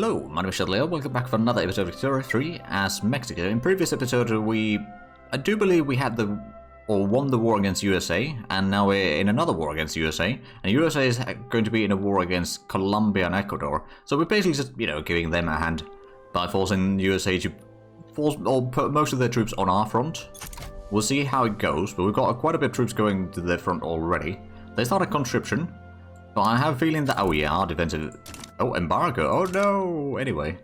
Hello, my name is Leo. Welcome back for another episode of Victoria 3 as Mexico. In previous episode, I do believe we had won the war against USA, and now we're in another war against USA. And USA is going to be in a war against Colombia and Ecuador. So we're basically just, giving them a hand by forcing USA to put most of their troops on our front. We'll see how it goes, but we've got quite a bit of troops going to their front already. They started conscription, but I have a feeling that, our defensive... Oh, embargo. Oh, no. Anyway.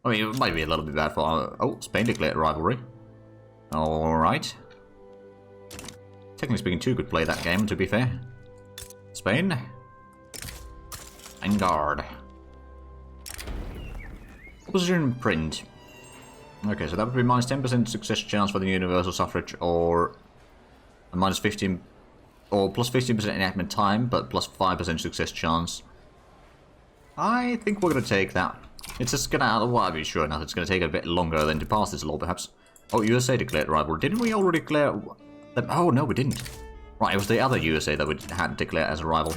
I mean, it might be a little bit bad for... Oh, Spain declared rivalry. Alright. Technically speaking, two could play that game, to be fair. Spain. And guard. Opposition print. Okay, so that would be minus 10% success chance for the universal suffrage, or a minus 15... Or plus 15% enactment time, but plus 5% success chance. I think we're going to take that. It's just going to... Well, I'll be sure enough, it's going to take a bit longer than to pass this law, perhaps. Oh, USA declared rival. Didn't we already declare... them? Oh, no, we didn't. Right, it was the other USA that we had declared as a rival.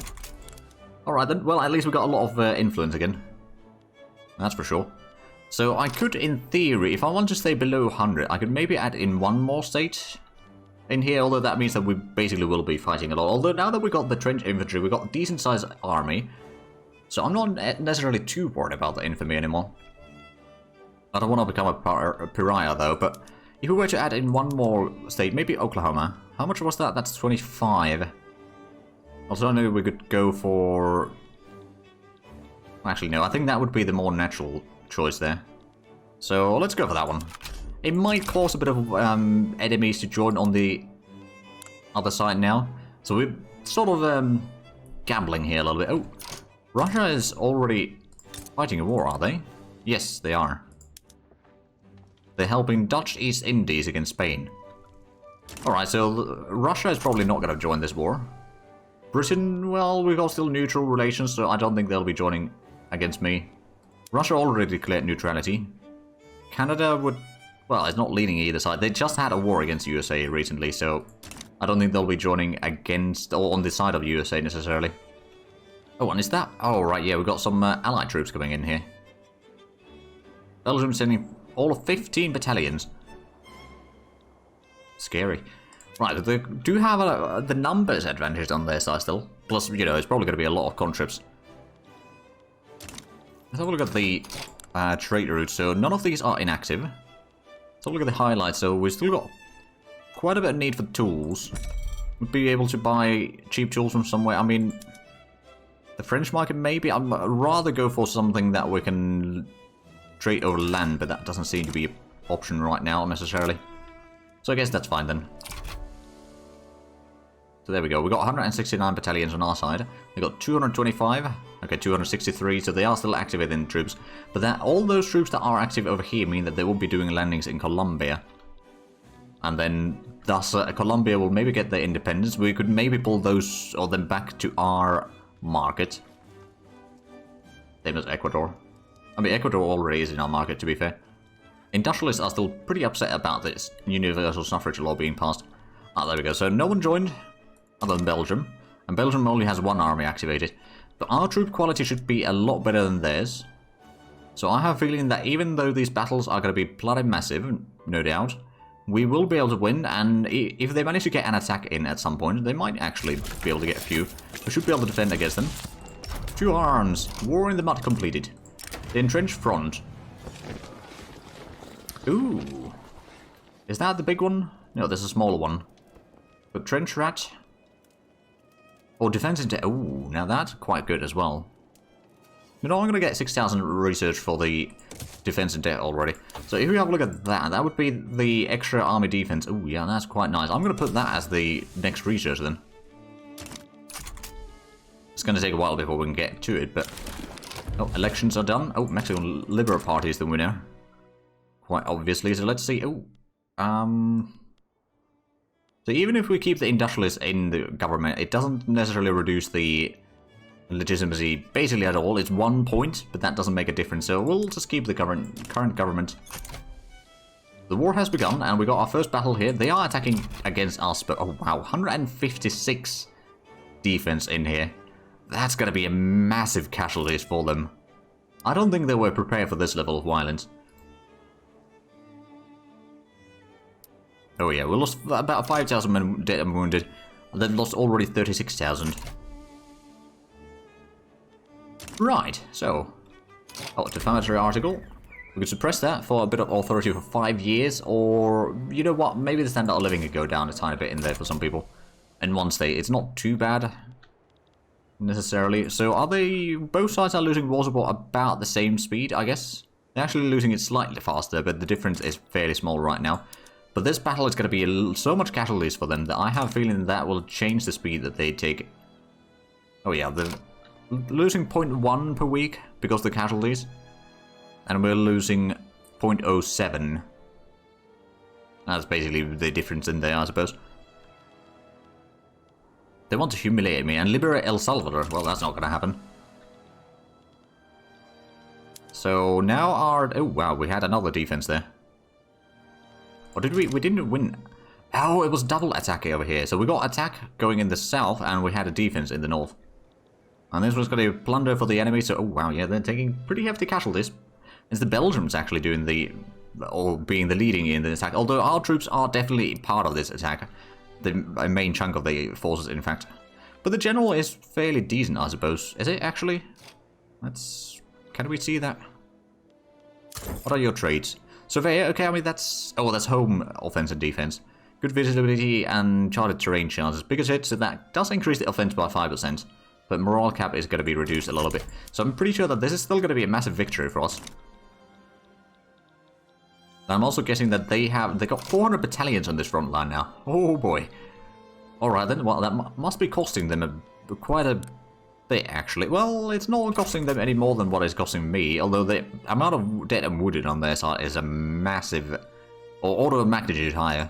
Alright then, well, at least we got a lot of influence again. That's for sure. So I could, in theory, if I want to stay below 100, I could maybe add in one more state in here, although that means that we basically will be fighting a lot. Although now that we got the trench infantry, we got a decent sized army. So I'm not necessarily too worried about the infantry anymore. I don't want to become a pariah though, but if we were to add in one more state, maybe Oklahoma. How much was that? That's 25. Also, I know we could go for... Actually, no, I think that would be the more natural choice there. So let's go for that one. It might cause a bit of enemies to join on the other side now. So we're sort of gambling here a little bit. Oh, Russia is already fighting a war, are they? Yes, they are. They're helping Dutch East Indies against Spain. Alright, so Russia is probably not going to join this war. Britain, well, we've got still neutral relations, so I don't think they'll be joining against me. Russia already declared neutrality. Canada would... Well, it's not leaning either side. They just had a war against USA recently, so I don't think they'll be joining against or on the side of USA necessarily. Oh, and is that... Oh, right, yeah, we've got some allied troops coming in here. Belgium sending all of 15 battalions. Scary. Right, they do have the numbers advantage on their side still. Plus, it's probably going to be a lot of conscripts. Let's have a look at the trade routes. So none of these are inactive. Let's have a look at the highlights. So we've still got quite a bit of need for tools. We'd be able to buy cheap tools from somewhere. I mean, the French market maybe. I'd rather go for something that we can trade over land, but that doesn't seem to be an option right now necessarily. So I guess that's fine then. So there we go. We got 169 battalions on our side. We got 225. Okay, 263. So they are still activating troops. But all those troops that are active over here mean that they will be doing landings in Colombia. And then, thus, Colombia will maybe get their independence. We could maybe pull those or them back to our market. Same as Ecuador. I mean, Ecuador already is in our market, to be fair. Industrialists are still pretty upset about this universal suffrage law being passed. Ah, there we go. So no one joined, other than Belgium. And Belgium only has one army activated. But our troop quality should be a lot better than theirs. So I have a feeling that even though these battles are going to be bloody massive, no doubt, we will be able to win. And if they manage to get an attack in at some point, they might actually be able to get a few. We should be able to defend against them. 2 arms. War in the mud completed. The entrenched front. Ooh. Is that the big one? No, there's a smaller one. But trench rat. Or defense into... Ooh, now that's quite good as well. I'm going to get 6,000 research for the defense in debt already. So if we have a look at that, that would be the extra army defense. Ooh, yeah, that's quite nice. I'm going to put that as the next research then. It's going to take a while before we can get to it, but... Oh, elections are done. Oh, Mexican Liberal Party is the winner. Quite obviously, so let's see. Oh, so even if we keep the industrialists in the government, it doesn't necessarily reduce the legitimacy basically at all. It's 1 point, but that doesn't make a difference. So we'll just keep the current government. The war has begun, and we got our first battle here. They are attacking against us, but oh wow, 156 defense in here. That's going to be a massive casualties for them. I don't think they were prepared for this level of violence. Oh yeah, we lost about 5,000 men dead and wounded. They've lost already 36,000. Right, so... Oh, defamatory article. We could suppress that for a bit of authority for 5 years, or... You know what, maybe the standard of living could go down a tiny bit in there for some people. In one state, it's not too bad. Necessarily. So are they... Both sides are losing war support about the same speed, I guess? They're actually losing it slightly faster, but the difference is fairly small right now. But this battle is going to be so much casualties for them that I have a feeling that will change the speed that they take. Oh yeah, they're losing 0.1 per week because of the casualties. And we're losing 0.07. That's basically the difference in there, I suppose. They want to humiliate me and liberate El Salvador. Well, that's not going to happen. So now our... Oh, wow, we had another defense there. Or did we? We didn't win. Oh, it was double attack over here. So we got attack going in the south, and we had a defense in the north. And this was going to plunder for the enemy, so... Oh, wow, yeah, they're taking pretty hefty casualties. It's the Belgians actually doing the... Or being the leading in the attack. Although our troops are definitely part of this attack. The main chunk of the forces, in fact. But the general is fairly decent, I suppose. Is it, actually? Let's... Can we see that? What are your traits? Surveyor, okay, I mean that's... Oh, that's home offense and defense. Good visibility and charted terrain chances. Bigger hits, so that does increase the offense by 5%. But morale cap is going to be reduced a little bit. So I'm pretty sure that this is still going to be a massive victory for us. I'm also guessing that they got 400 battalions on this front line now. Oh boy. Alright then, well that must be costing them quite a bit actually. Well, it's not costing them any more than what it's costing me, although the amount of dead and wounded on their side is a massive, or order of magnitude higher.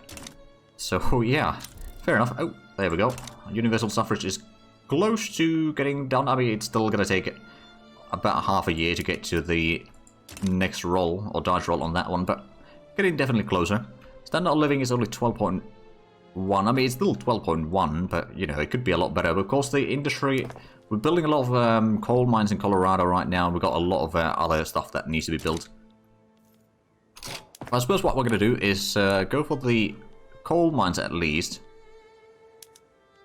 So yeah, fair enough. Oh, there we go. Universal suffrage is close to getting done. I mean, it's still going to take about half a year to get to the next roll, or dice roll on that one, but getting definitely closer. Standard of living is only 12.1. I mean, it's still 12.1, but, you know, it could be a lot better. But of course, the industry... We're building a lot of coal mines in Colorado right now, and we've got a lot of other stuff that needs to be built. I suppose what we're going to do is go for the coal mines at least.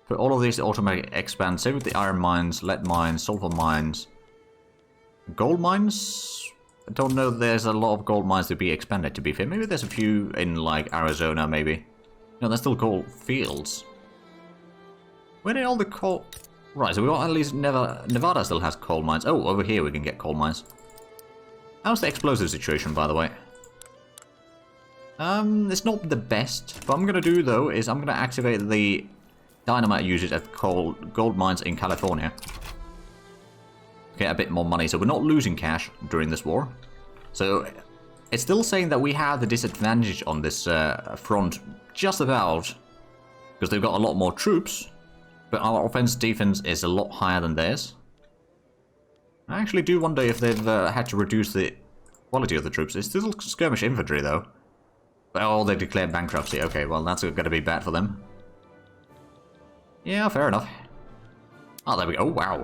Put all of these to automatically expand. Same with the iron mines, lead mines, sulfur mines. Gold mines? I don't know, there's a lot of gold mines to be expanded, to be fair. Maybe there's a few in, like, Arizona, maybe. No, they're still coal fields. Where did all the coal... Right, so we got at least Nevada still has coal mines. Oh, over here we can get coal mines. How's the explosive situation, by the way? It's not the best. What I'm going to do, though, is I'm going to activate the dynamite usage at gold mines in California. Get a bit more money, so we're not losing cash during this war. So it's still saying that we have the disadvantage on this front, just about, because they've got a lot more troops, but our offense defense is a lot higher than theirs. I actually do wonder if they've had to reduce the quality of the troops. It's still skirmish infantry, though. Oh, they declared bankruptcy. Okay, well, that's going to be bad for them. Yeah, fair enough. Oh, there we go. Oh, wow.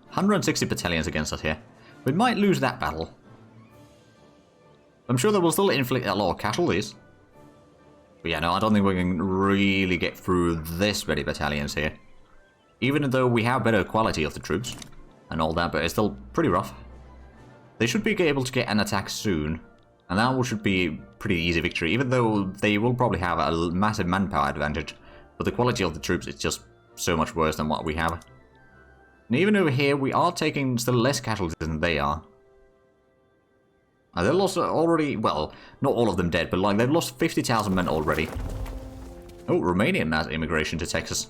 160 battalions against us here. We might lose that battle. I'm sure that will still inflict a lot of casualties. But yeah, no, I don't think we can really get through this many battalions here. Even though we have better quality of the troops and all that, but it's still pretty rough. They should be able to get an attack soon. And that should be a pretty easy victory, even though they will probably have a massive manpower advantage. But the quality of the troops is just so much worse than what we have. And even over here, we are taking still less casualties than they are. They've lost already, well, not all of them dead, but like they've lost 50,000 men already. Oh, Romanian mass immigration to Texas.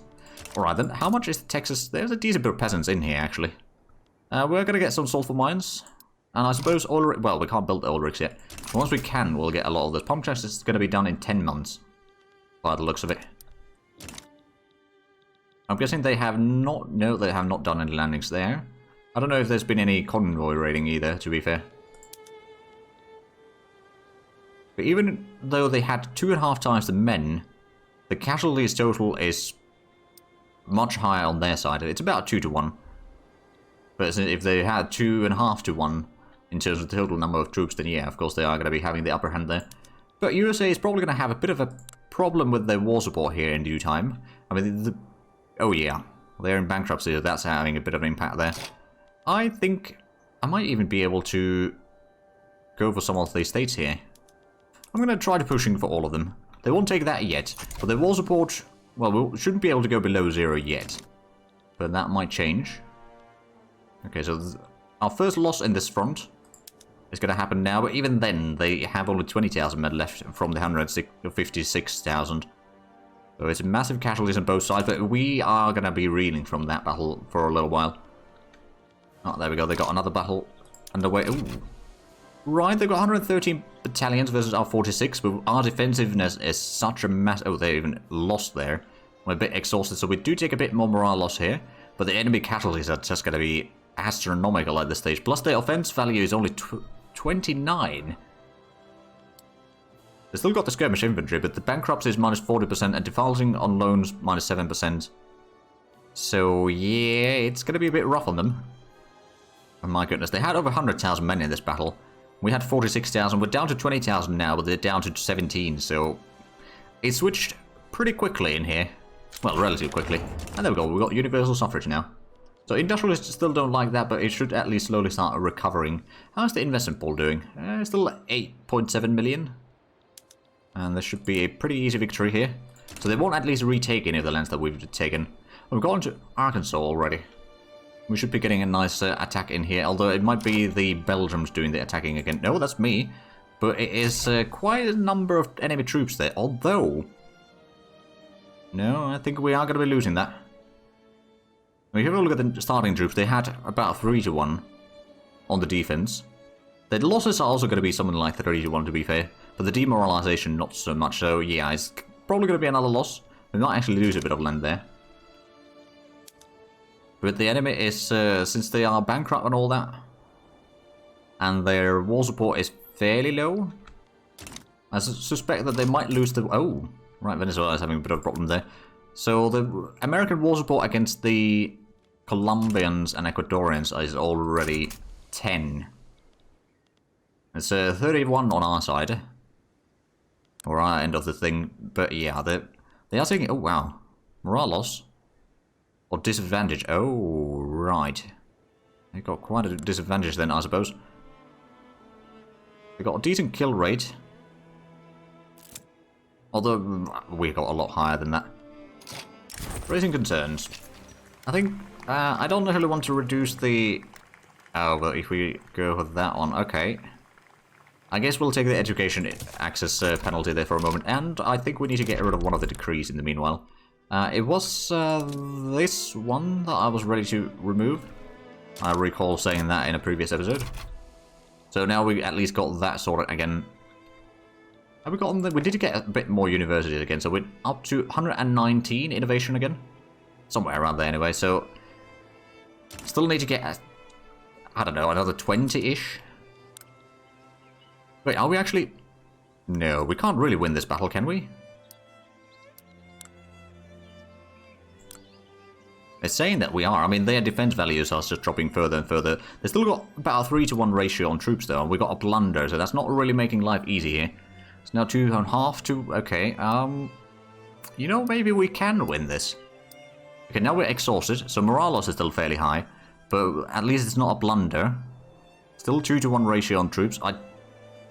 Alright then, how much is Texas? There's a decent bit of peasants in here, actually. We're gonna get some sulfur mines. And I suppose oil, well, we can't build oil rigs yet. Once we can, we'll get a lot of this. Pump chest is gonna be done in 10 months. By the looks of it. I'm guessing they have not, no, they have not done any landings there. I don't know if there's been any convoy raiding either, to be fair. But even though they had 2.5 times the men, the casualties total is much higher on their side. It's about 2 to 1. But if they had 2.5 to 1, in terms of the total number of troops, then yeah, of course they are going to be having the upper hand there. But USA is probably going to have a bit of a problem with their war support here in due time. I mean, oh yeah, they're in bankruptcy, so that's having a bit of an impact there. I think I might even be able to go for some of these states here. I'm going to try to pushing for all of them. They won't take that yet, but their war support, well, we shouldn't be able to go below 0 yet. But that might change. Okay, so our first loss in this front is going to happen now, but even then, they have only 20,000 men left from the 156,000. So it's massive casualties on both sides, but we are going to be reeling from that battle for a little while. Oh, there we go, they got another battle underway. Ooh. Right, they've got 113 battalions versus our 46, but our defensiveness is such a mess. Oh, they even lost there. We're a bit exhausted, so we do take a bit more morale loss here, but the enemy casualties are just going to be astronomical at this stage. Plus, the offense value is only 29. They still got the skirmish infantry, but the bankruptcy is minus 40% and defaulting on loans minus 7%. So, yeah, it's going to be a bit rough on them. Oh my goodness, they had over 100,000 men in this battle. We had 46,000. We're down to 20,000 now, but they're down to 17, so it switched pretty quickly in here. Well, relatively quickly. And there we go, we've got universal suffrage now. So industrialists still don't like that, but it should at least slowly start recovering. How's the investment pool doing? Still 8.7 million. And this should be a pretty easy victory here. So they won't at least retake any of the lands that we've taken. We've gone to Arkansas already. We should be getting a nice attack in here, although it might be the Belgians doing the attacking again. No, that's me. But it is quite a number of enemy troops there, although... No, I think we are going to be losing that. If you have a look at the starting troops, they had about 3-1 on the defense. The losses are also going to be something like 3-1 to be fair, but the demoralization not so much, so yeah, it's probably going to be another loss. We might actually lose a bit of land there. But the enemy is, since they are bankrupt and all that, and their war support is fairly low, I suspect that they might lose the... Oh, right, Venezuela is having a bit of a problem there. So the American war support against the Colombians and Ecuadorians is already 10. It's 31 on our side, or our end of the thing, but yeah, they are taking... Oh, wow. Morale loss. Or disadvantage. Oh, right. They got quite a disadvantage then, I suppose. They got a decent kill rate. Although, we got a lot higher than that. Raising concerns. I think, I don't necessarily want to reduce the... Oh, but if we go with that one, okay. I guess we'll take the education access penalty there for a moment. And I think we need to get rid of one of the decrees in the meanwhile. It was this one that I was ready to remove. I recall saying that in a previous episode. So now we at least got that sorted again. Have we gotten the... We did get a bit more universities again, so we're up to 119 innovation again. Somewhere around there anyway, so... Still need to get, I don't know, another 20-ish? Wait, are we actually... No, we can't really win this battle, can we? It's saying that we are. I mean, their defense values are just dropping further and further. They still got about a 3-to-1 ratio on troops, though, and we got a blunder, so that's not really making life easy here. It's now 2.5 to... Okay, you know, maybe we can win this. Okay, now we're exhausted, so morale loss is still fairly high, but at least it's not a blunder. Still 2-to-1 ratio on troops. I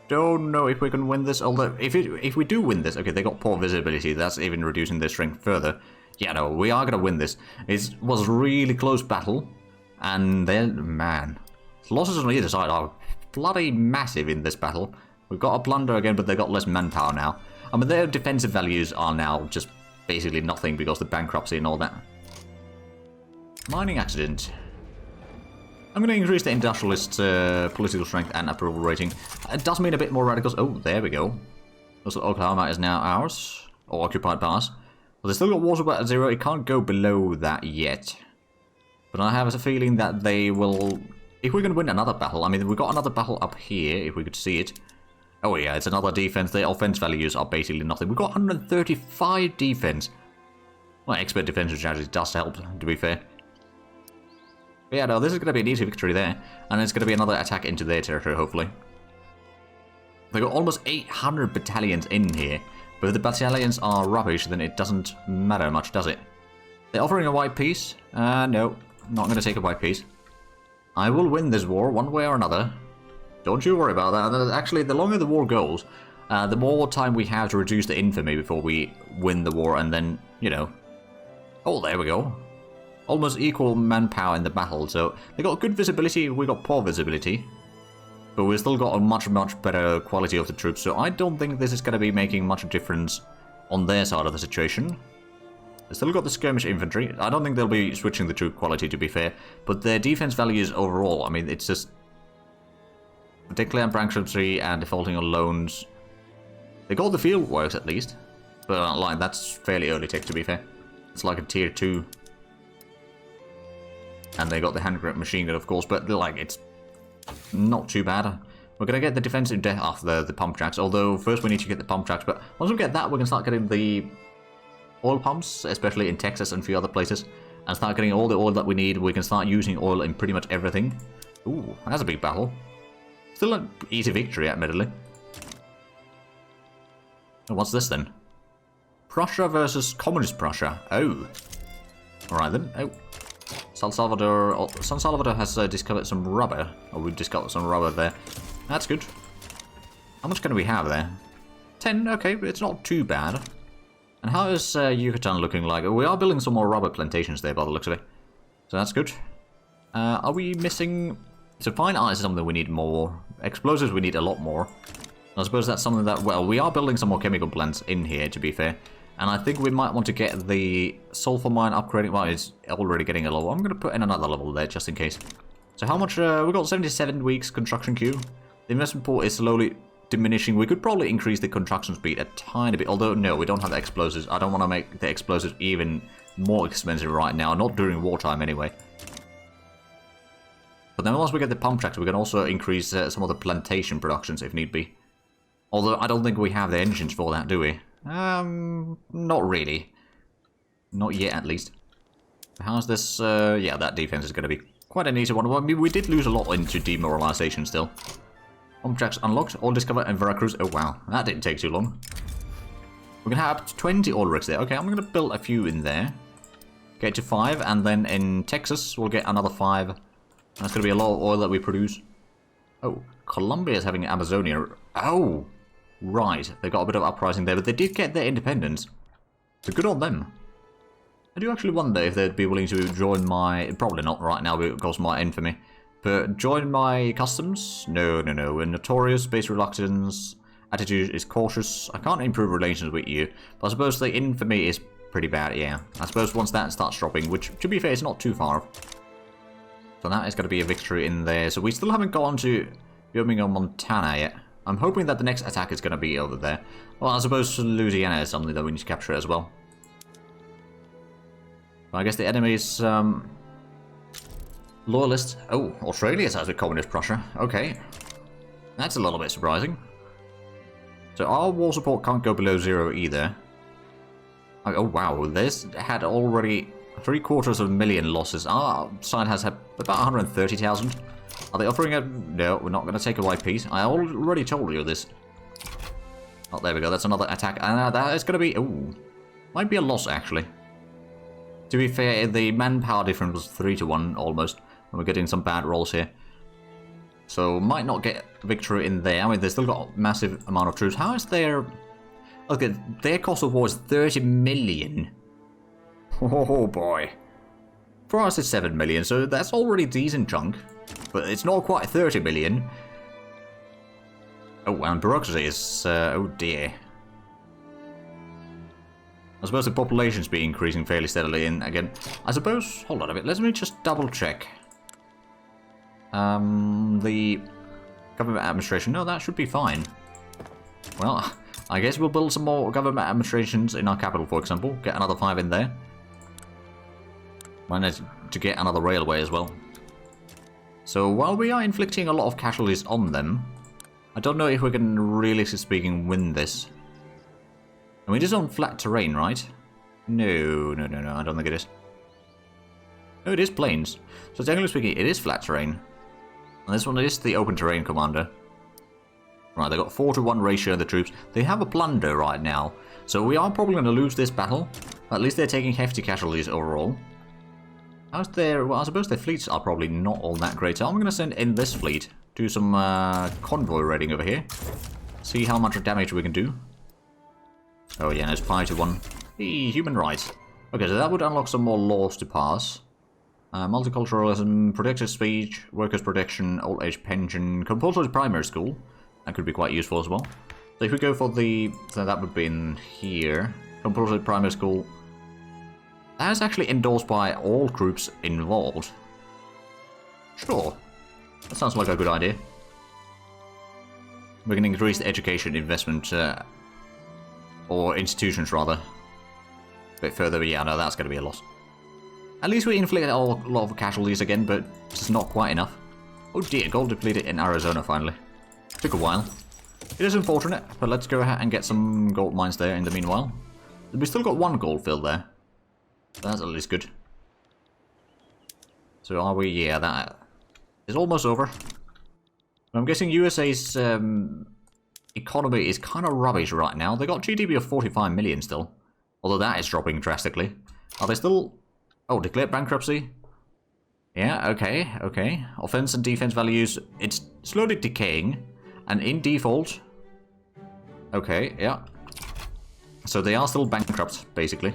don't know if we can win this, although if we do win this... Okay, they got poor visibility, that's even reducing their strength further. Yeah, no, we are going to win this. It was a really close battle, and then, man, losses on either side are bloody massive in this battle. We've got a blunder again, but they've got less manpower now. I mean, their defensive values are now just basically nothing because of the bankruptcy and all that. Mining accident. I'm going to increase the industrialist political strength and approval rating. It does mean a bit more radicals. Oh, there we go. Also, Oklahoma is now ours, or occupied by us. Well, they still got water at 0. It can't go below that yet. But I have a feeling that they will... If we can win another battle... I mean, we've got another battle up here, if we could see it. Oh yeah, it's another defense. Their offense values are basically nothing. We've got 135 defense. Well, expert defensive strategy does help, to be fair. But yeah, no, this is going to be an easy victory there. And it's going to be another attack into their territory, hopefully. They've got almost 800 battalions in here. But if the battalions are rubbish, then it doesn't matter much, does it? They're offering a white peace? No, not going to take a white peace. I will win this war one way or another. Don't you worry about that. Actually, the longer the war goes, the more time we have to reduce the infamy before we win the war, and then, you know... Oh, there we go. Almost equal manpower in the battle, so they got good visibility, we got poor visibility. But we've still got a much, much better quality of the troops, so I don't think this is going to be making much difference on their side of the situation. They still got the skirmish infantry. I don't think they'll be switching the troop quality, to be fair, but their defense values overall, I mean, it's just... Declaring bankruptcy and defaulting on loans. They got the field works at least, but like that's fairly early tech, to be fair. It's like a tier 2. And they got the hand grenade machine gun, of course, but like it's not too bad. We're gonna get the defensive death after the pump tracks, although first we need to get the pump tracks, but once we get that, we can start getting the oil pumps, especially in Texas and a few other places, and start getting all the oil that we need. We can start using oil in pretty much everything. Ooh, that's a big battle. Still an easy victory, admittedly. What's this then? Prussia versus Communist Prussia. Oh. Alright then. Oh. San Salvador has discovered some rubber. Oh, we've discovered some rubber there. That's good. How much can we have there? 10, okay, but it's not too bad. And how is Yucatan looking like? We are building some more rubber plantations there by the looks of it. So that's good. Are we missing... So fine art is something we need more. Explosives we need a lot more. I suppose that's something that... Well, we are building some more chemical plants in here, to be fair. And I think we might want to get the sulfur mine upgrading. Well, it's already getting a level. I'm going to put in another level there, just in case. So how much... we've got 77 weeks construction queue. The investment pool is slowly diminishing. We could probably increase the construction speed a tiny bit. Although, no, we don't have the explosives. I don't want to make the explosives even more expensive right now. Not during wartime, anyway. But then once we get the pump tracks, we can also increase some of the plantation productions if need be. Although I don't think we have the engines for that, do we? Not really. Not yet, at least. How's this? Yeah, that defense is going to be quite an easy one. Well, I mean, we did lose a lot into demoralization still. Pump tracks unlocked, all discovered in Veracruz. Oh wow, that didn't take too long. We're going to have up to 20 oil rigs there. Okay, I'm going to build a few in there. Get to 5, and then in Texas, we'll get another 5. That's going to be a lot of oil that we produce. Oh, Colombia is having Amazonia. Oh, right. They got a bit of uprising there, but they did get their independence. So good on them. I do actually wonder if they'd be willing to join my... Probably not right now because of my infamy. But join my customs? No, no, no. We're notorious, base reluctance, attitude is cautious. I can't improve relations with you. But I suppose the infamy is pretty bad, yeah. I suppose once that starts dropping, which, to be fair, is not too far off. So that is going to be a victory in there. So we still haven't gone to Birmingham, Montana yet. I'm hoping that the next attack is going to be over there. Well, I suppose Louisiana is something that we need to capture as well. I guess the enemy is loyalist. Oh, Australia has a communist Prussia. Okay. That's a little bit surprising. So our war support can't go below 0 either. Oh wow, this had already 750,000 losses. Our side has had about 130,000. Are they offering a... No, we're not going to take a white peace. I already told you this. Oh, there we go. That's another attack. And that is going to be... Ooh. Might be a loss, actually. To be fair, the manpower difference was 3-1 almost. And we're getting some bad rolls here. So, might not get victory in there. I mean, they've still got a massive amount of troops. How is their... Okay, their cost of war is 30 million. Oh boy. For us it's 7 million, so that's already a decent chunk. But it's not quite 30 million. Oh, and bureaucracy is... oh dear. I suppose the population's been increasing fairly steadily, and again... I suppose... Hold on a bit, let me just double check. The... Government administration... No, that should be fine. Well, I guess we'll build some more government administrations in our capital, for example. Get another 5 in there. Managed to get another railway as well. So while we are inflicting a lot of casualties on them, I don't know if we can, realistically speaking, win this. And it is on flat terrain, right? No, I don't think it is. No, it is plains. So technically speaking, it is flat terrain. And this one is the open terrain commander. Right, they've got 4-to-1 ratio of the troops. They have a plunder right now. So we are probably going to lose this battle. At least they're taking hefty casualties overall. How's their... Well, I suppose their fleets are probably not all that great. So I'm going to send in this fleet. Do some convoy raiding over here. See how much damage we can do. Oh yeah, it's 5-to-1. Hey, human rights. Okay, so that would unlock some more laws to pass. Multiculturalism, protected speech, workers' protection, old age pension, compulsory primary school. That could be quite useful as well. So if we go for the... So that would be in here. Compulsory primary school. That is actually endorsed by all groups involved. Sure. That sounds like a good idea. We can increase the education investment, or institutions rather. A bit further, but yeah, no, that's going to be a loss. At least we inflicted a lot of casualties again, but it's not quite enough. Oh dear, gold depleted in Arizona finally. Took a while. It is unfortunate, but let's go ahead and get some gold mines there in the meanwhile. We still got one gold field there. That's at least good. So are we? Yeah, that is almost over. I'm guessing USA's economy is kind of rubbish right now. They got GDP of 45 million still. Although that is dropping drastically. Are they still... Oh, declared bankruptcy? Yeah, okay, okay. Offense and defense values, it's slowly decaying. And in default... Okay, yeah. So they are still bankrupt, basically.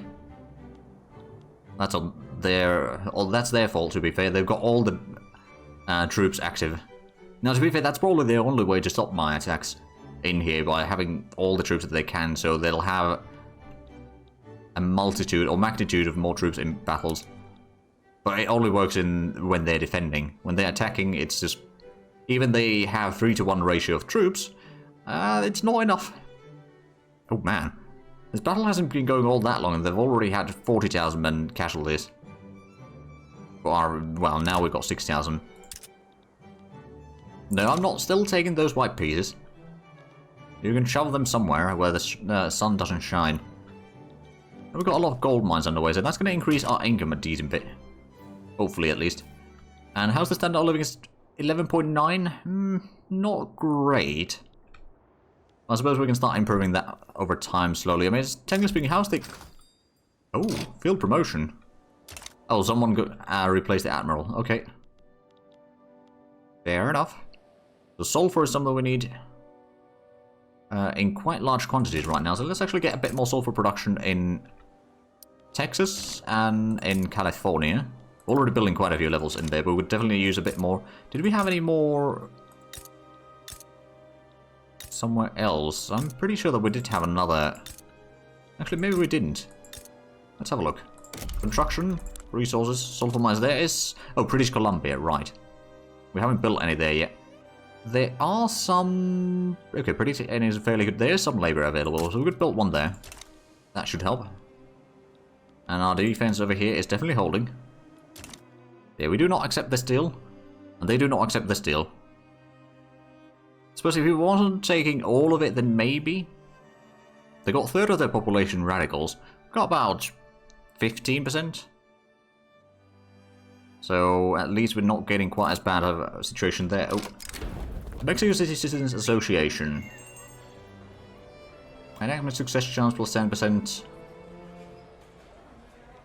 That's on their... Oh, that's their fault, to be fair. They've got all the troops active. Now, to be fair, that's probably the only way to stop my attacks in here, by having all the troops that they can, so they'll have a multitude or magnitude of more troops in battles. But it only works when they're defending. When they're attacking, it's just... Even they have 3-to-1 ratio of troops, it's not enough. Oh man. This battle hasn't been going all that long, and they've already had 40,000 men casualties. Well, now we've got 6,000. No, I'm not still taking those white pieces. You can shove them somewhere where the sun doesn't shine. We've got a lot of gold mines underway, so that's going to increase our income a decent bit. Hopefully, at least. And how's the standard of living? 11.9? Not great. I suppose we can start improving that over time slowly. I mean, technically speaking, how's the... Oh, field promotion. Oh, someone replaced the admiral. Okay. Fair enough. So sulfur is something we need in quite large quantities right now. So let's actually get a bit more sulfur production in Texas and in California. We're already building quite a few levels in there, but we'd definitely use a bit more. Did we have any more somewhere else? I'm pretty sure that we did have another. Actually, maybe we didn't. Let's have a look. Construction, resources, sulfur mines. There is... Oh, British Columbia, right. We haven't built any there yet. There are some... Okay, pretty and is fairly good. There is some labor available, so we could build one there. That should help. And our defense over here is definitely holding. Yeah, we do not accept this deal. And they do not accept this deal. I suppose if we wasn't taking all of it, then maybe. They got a third of their population radicals. Got about 15%. So at least we're not getting quite as bad of a situation there. Oh. Mexico City Citizens Association. Enactment success chance plus 10%.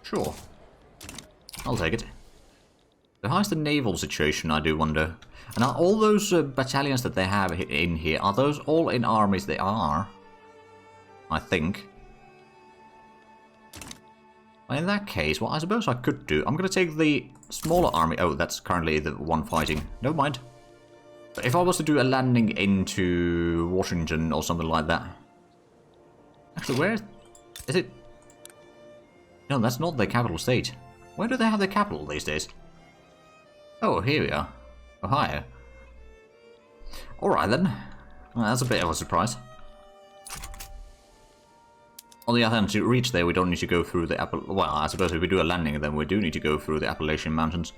Sure. I'll take it. So how's the naval situation, I do wonder. And are all those battalions that they have in here, are those all in armies? They are. I think. Well, in that case, what I suppose I could do, I'm going to take the smaller army. Oh, that's currently the one fighting. Never mind. But if I was to do a landing into Washington or something like that. Actually, where is it? No, that's not their capital state. Where do they have their capital these days? Oh, here we are. Ohio. Alright then. Well, that's a bit of a surprise. On the other hand, to reach there, we don't need to go through the Well, I suppose if we do a landing, then we do need to go through the Appalachian Mountains.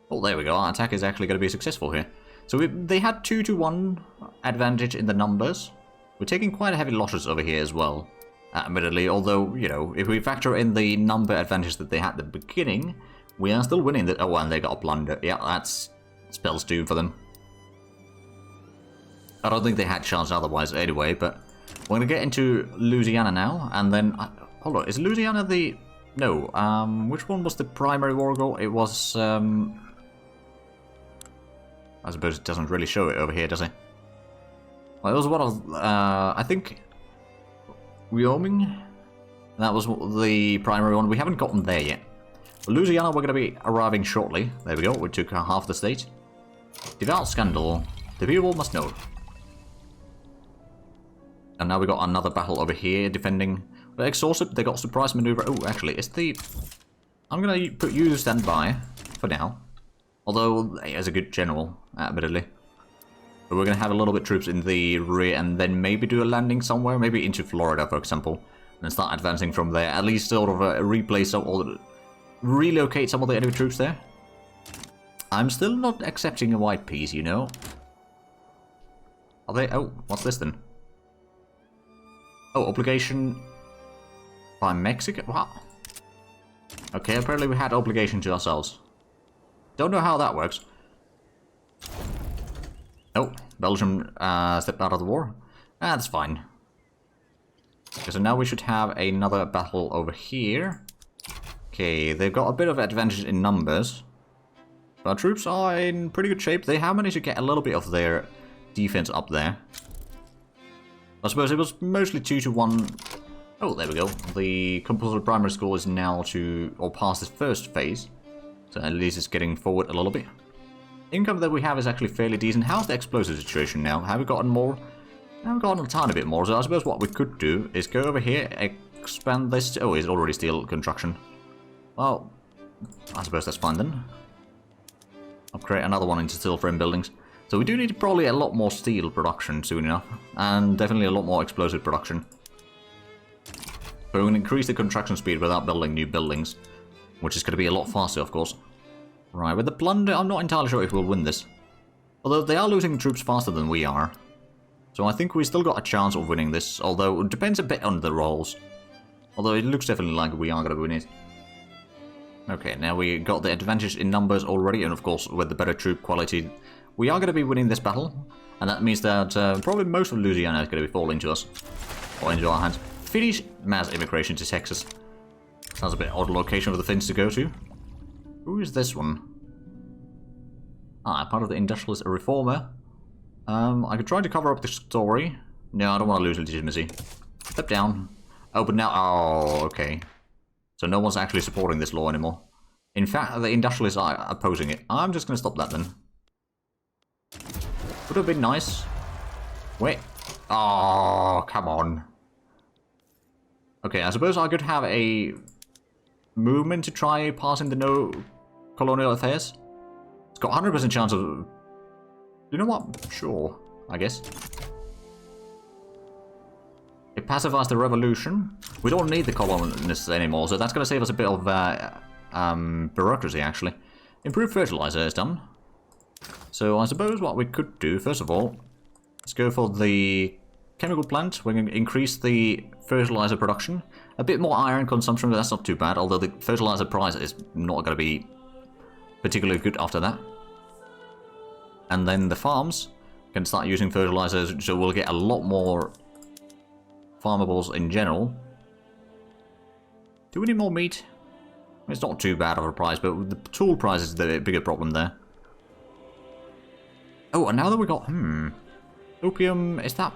Oh, there we go. Our attack is actually going to be successful here. So they had 2-to-1 advantage in the numbers. We're taking quite heavy losses over here as well. admittedly, although, you know, if we factor in the number advantage that they had at the beginning, we are still winning. Oh, and they got a plunder. Yeah, that's spells doom for them. I don't think they had chance otherwise anyway, but we're going to get into Louisiana now, and then... hold on, is Louisiana the... No, which one was the primary war goal? It was, I suppose it doesn't really show it over here, does it? Well, it was one of, I think... Wyoming? That was the primary one. We haven't gotten there yet. But Louisiana, we're going to be arriving shortly. There we go, we took half the state. Devout scandal. The people must know. And now we got another battle over here, defending... They're exhausted, they got surprise maneuver. Oh, actually, it's the... I'm going to put you to stand by, for now. Although, as a good general, admittedly. But we're going to have a little bit of troops in the rear, and then maybe do a landing somewhere, maybe into Florida, for example. And start advancing from there, at least sort of replace some, or relocate some of the enemy troops there. I'm still not accepting a white peace, you know. Are they... Oh, what's this then? Oh, obligation by Mexico? What? Okay, apparently we had obligation to ourselves. Don't know how that works. Oh, Belgium stepped out of the war. Ah, that's fine. Okay, so now we should have another battle over here. Okay, they've got a bit of advantage in numbers. Our troops are in pretty good shape. They have managed to get a little bit of their defense up there. I suppose it was mostly 2-1. Oh, there we go. The compulsory primary school is now to, or past the first phase. So at least it's getting forward a little bit. Income that we have is actually fairly decent. How's the explosive situation now? Have we gotten more? I've gotten a tiny bit more. So I suppose what we could do is go over here, expand this. Oh, it's already steel construction. Well, I suppose that's fine then. I'll create another one into steel frame buildings. So we do need probably a lot more steel production soon enough, and definitely a lot more explosive production. But we're going to increase the construction speed without building new buildings, which is going to be a lot faster, of course. Right, with the plunder, I'm not entirely sure if we'll win this. Although they are losing troops faster than we are. So I think we still got a chance of winning this, although it depends a bit on the rolls. Although it looks definitely like we are going to win it. Okay, now we got the advantage in numbers already, and of course with the better troop quality, we are going to be winning this battle. And that means that probably most of Louisiana is going to be falling to us. Or into our hands. Finnish mass immigration to Texas. Sounds a bit odd location for the Finns to go to. Who is this one? Ah, part of the industrialist reformer. I could try to cover up the story. No, I don't want to lose legitimacy. Step down. Oh, but now... Oh, okay. So no one's actually supporting this law anymore. In fact, the industrialists are opposing it. I'm just going to stop that then. Would have been nice. Wait. Oh, come on. Okay, I suppose I could have a movement to try passing the no colonial affairs. It's got 100% chance of... You know what? Sure, I guess. It pacifies the revolution. We don't need the colonists anymore, so that's going to save us a bit of bureaucracy, actually. Improved fertilizer is done. So I suppose what we could do, first of all, let's go for the chemical plant. We're going to increase the fertilizer production. A bit more iron consumption, but that's not too bad, although the fertilizer price is not going to be particularly good after that. And then the farms can start using fertilizers, so we'll get a lot more farmables in general. Do we need more meat? It's not too bad of a price, but the tool price is the bigger problem there. Oh, and now that we got... Opium, is that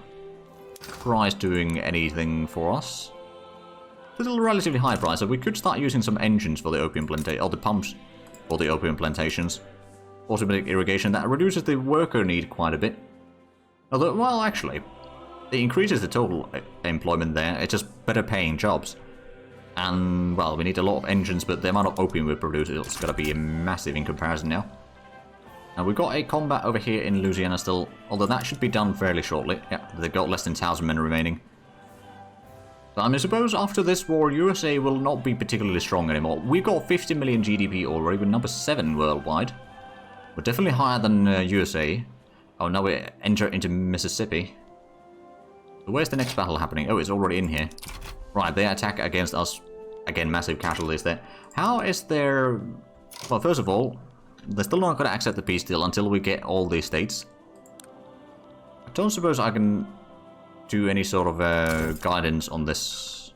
price doing anything for us? It's a relatively high price, so we could start using some engines for the opium plantation, or the pumps for the opium plantations. Automatic irrigation, that reduces the worker need quite a bit. Although, well, actually, it increases the total employment there. It's just better paying jobs. And, well, we need a lot of engines, but the amount of opium we produce is going to be massive in comparison now. Now, we've got a combat over here in Louisiana still, although that should be done fairly shortly. Yeah, they've got less than 1,000 men remaining. But I mean, suppose after this war, USA will not be particularly strong anymore. We've got 50 million GDP already, we're number 7 worldwide. We're definitely higher than USA. Oh, now we enter into Mississippi. So where's the next battle happening? Oh, it's already in here. Right, they attack against us. Again, massive casualties there. How is there... Well, first of all, they're still not going to accept the peace deal until we get all these states. I don't suppose I can do any sort of guidance on this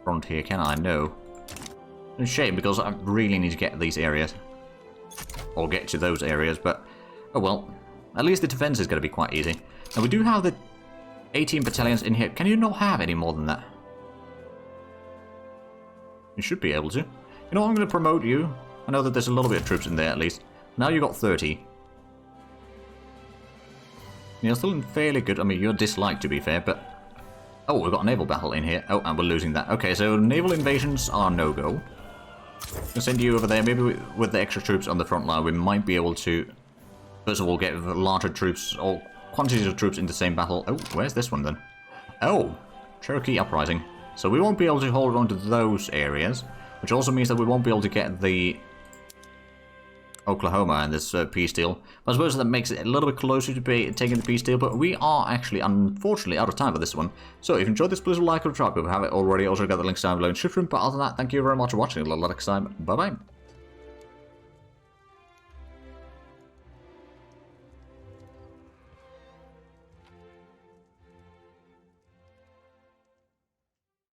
front here, can I? No. It's a shame, because I really need to get these areas. Or get to those areas, but... Oh well. At least the defense is going to be quite easy. Now, we do have the 18 battalions in here. Can you not have any more than that? You should be able to. You know what, I'm going to promote you. I know that there's a little bit of troops in there, at least. Now you got 30. You're still in fairly good... I mean, you're disliked, to be fair, but... Oh, we've got a naval battle in here. Oh, and we're losing that. Okay, so naval invasions are no-go. I'll send you over there. Maybe with the extra troops on the front line, we might be able to... First of all, get larger troops, or quantities of troops in the same battle. Oh, where's this one then? Oh, Cherokee Uprising. So we won't be able to hold on to those areas, which also means that we won't be able to get the Oklahoma in this peace deal. But I suppose that makes it a little bit closer to taking the peace deal, but we are actually, unfortunately, out of time for this one. So if you enjoyed this, please like or subscribe if you haven't already. Also got the links down below in the description. But other than that, thank you very much for watching. A lot of time. Bye-bye.